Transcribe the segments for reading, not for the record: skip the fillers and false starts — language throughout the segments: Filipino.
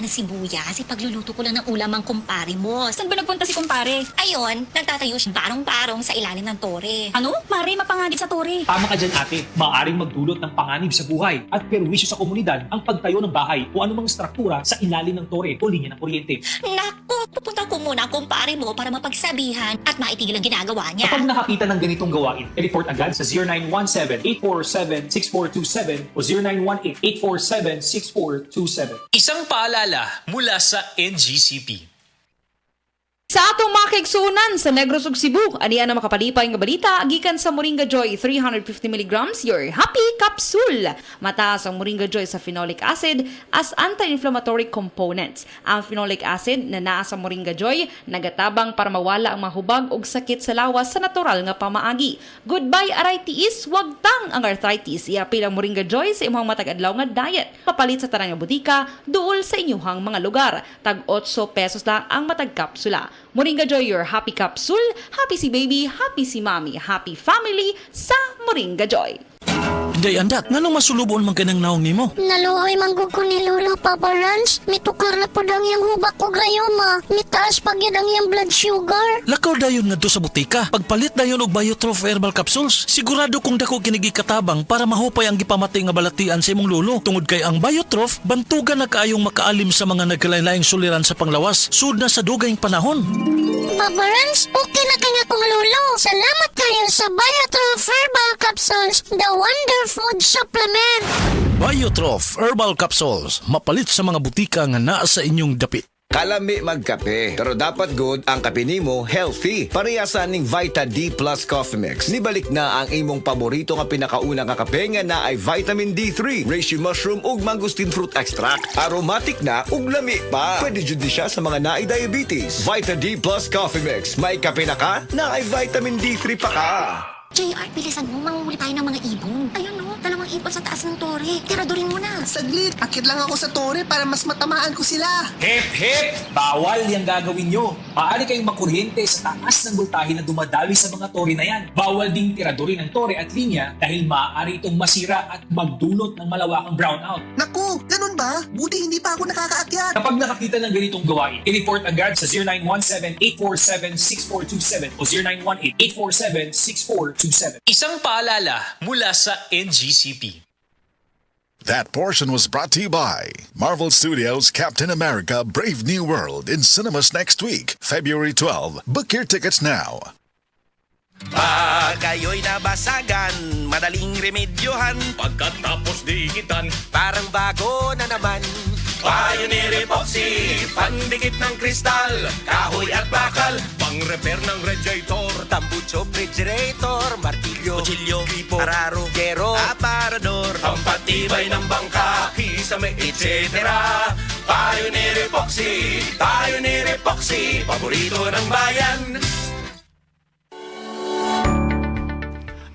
ng sibuyas. Pagluluto ko lang ng ulam ang kumpare mo. Saan ba nagpunta si kumpare? Ayun, nagtatayo siya barong-barong sa ilalim ng tore. Ano? Mari, mapanganib sa tore. Tama ka dyan ate, maaaring magdulot ng panganib sa buhay at perwisyo sa komunidad ang pagtayo ng bahay o anumang struktura sa ilalim ng tore o linya ng kuryente. Naku, pupunta ko muna ang kumpare mo para mapagsabihan at maitigil ang ginagawa niya. Kapag nakakita ng ganitong gawain, i-report agad sa 0917-847-6427 o 0918-847-6427. Isang paalala mula sa NGCP. Sa atong makigsunan sa Negros ug Cebu, aniya na makapalipay nga balita gikan sa Moringa Joy 350 mg your happy capsule. Mataas ang Moringa Joy sa phenolic acid as anti-inflammatory components. Ang phenolic acid na naa sa Moringa Joy nagatabang para mawala ang mahubag ug sakit sa lawas sa natural nga pamaagi. Goodbye arthritis, wag tang ang arthritis. Iapil ang Moringa Joy sa imong matag adlaw nga diet. Papalit sa tanang nga butika duol sa inyuhang mga lugar. Tag 8 pesos lang ang matag kapsula. Moringa Joy, your happy capsule. Happy si baby, happy si mommy, happy family sa Moringa Joy. Day andak, nganong masulubon man kanang naong nimo? Naluoy manggug ko ni Lolo, Papa Rans. Mitukar na po ang iyang hubak ko grayoma. Mitaas pag yun ang iyang blood sugar. Lakaw dayon ngadto sa butika. Pagpalit dayon og Biotrof herbal capsules, sigurado kung dako kinigi katabang para mahupay ang gipamatay nga balatian sa imong lolo. Tungod kay ang Biotrof bantugan na kaayong makaalim sa mga nagkalain-laing suliran sa panglawas sud na sa dugayng panahon. Papa Rans, okay na kaya kong Lolo. Salamat kayo sa Biotrof Herbal Capsules, the Wonder Food Supplement. Biotrof herbal capsules, mapalit sa mga butika nga naa sa inyong dapit. Kalami magkape, pero dapat good ang kape nimo healthy. Parehasan ning Vita D Plus Coffee Mix. Nibalik na ang imong paborito nga pinakauna nga kape nga na ay vitamin D3, reishi mushroom ug mangosteen fruit extract. Aromatic na ug lami pa. Pwede jud ni siya sa mga naay diabetes. Vita D Plus Coffee Mix. May kape na ka, na ay vitamin D3 pa ka. JR, bilisan mo, manguhuli tayo ng mga ibon. Ayun no, dalawang ibon sa taas ng tore. Tiradurin mo na. Saglit, akit lang ako sa tore para mas matamaan ko sila. Hep, hep! Bawal yung gagawin nyo. Maaari kayong makuryente sa taas ng voltahe na dumadaloy sa mga tore na yan. Bawal ding tiradurin ang tore at linya dahil maaari itong masira at magdulot ng malawakang brownout. Naku, ganun ba? Buti hindi pa ako nakakaakyat. Kapag nakakita ng ganitong gawain, i-report agad sa 0917-847-6427 o 0918-847-6427. Isang paalala mula sa NGCP. That portion was brought to you by Marvel Studios' Captain America Brave New World in cinemas next week, February 12. Book your tickets now. Pag kayo'y nabasagan, madaling remedyohan. Pagkatapos dikitan, Parang bago na naman. Pioneer Epoxy, pandikit ng kristal, kahoy at bakal, pang-repair ng radiator, Tambucho, refrigerator, martilyo, kutsilyo, gripo, araro, gero, aparador. pampatibay ng bangka, kisame, etc. Pioneer Epoxy, paborito ng bayan.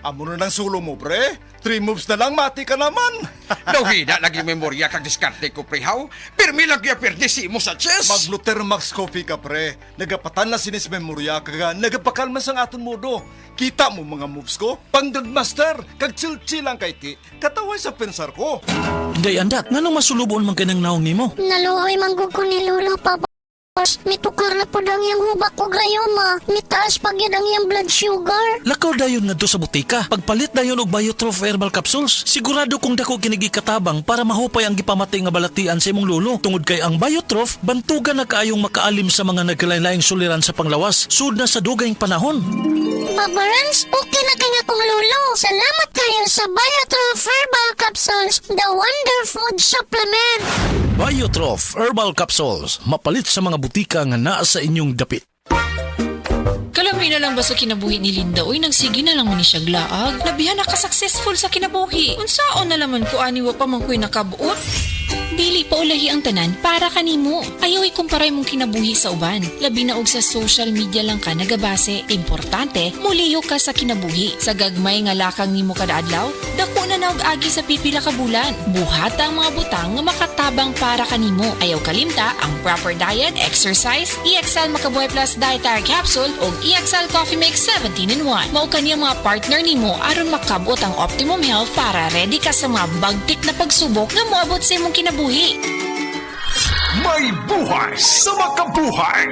Amo na ng sulo mo, pre. 3 moves na lang, mati ka naman. Daw hina lagi memorya kag diskarte ko, prehaw. Pirmi lang kaya perdisi mo sa chess. Mag-Luther Max Coffee ka, pre. Nagapatan na sinis memorya kaga nagapakalma sang aton modo. Kita mo mga moves ko? Pang-Grandmaster, kag chill-chill lang kay ti. Kataway sa pensar ko. Day andak, nganong masulubon man kanang naong nimo? Naluoy manggug ko ni Lolo, Papa Rans. Mitukar na po ang iyang hubak ko grayoma. Mitaas pag yun ang iyang blood sugar. Lakaw dayon ngadto sa butika. Pagpalit dayon og Biotrof herbal capsules, sigurado kung dako kinigi katabang para mahupay ang gipamatay nga balatian sa imong lolo. Tungod kay ang Biotrof bantugan na kaayong makaalim sa mga nagkalain-laing suliran sa panglawas sud na sa dugayng panahon. Papa Rans, okay na kaya kong Lolo. Salamat kayo sa Biotrof Herbal Capsules, the Wonder Food Supplement. Biotrof herbal capsules, mapalit sa mga butika nga naa sa inyong dapit. Kalami na lang ba sa kinabuhi ni Linda? Uy, nagsige na lang man ni siya glaag. Labihan na ka-successful sa kinabuhi. Unsaon na laman ko aniwa pa man ko'y nakabuot. Dili pa ulahi ang tanan para kanimo. Ayaw ikumparay mong kinabuhi sa uban. Labi na og sa social media lang ka nagabase. Importante, muliyo ka sa kinabuhi. Sa gagmay nga lakang nimo kada adlaw, dako na naog agi sa pipila ka bulan. Buhata ang mga butang nga makatabang para kanimo. Ayaw kalimta ang proper diet, exercise, EXL Makabuhay Plus Dietary Capsule o EXL Coffee Mix 17-in-1. Mao kaniya mga partner nimo aron makabot ang optimum health para ready ka sa mga bagtik na pagsubok nga moabot sa imong kinabuhi. May buhay sa makabuhay!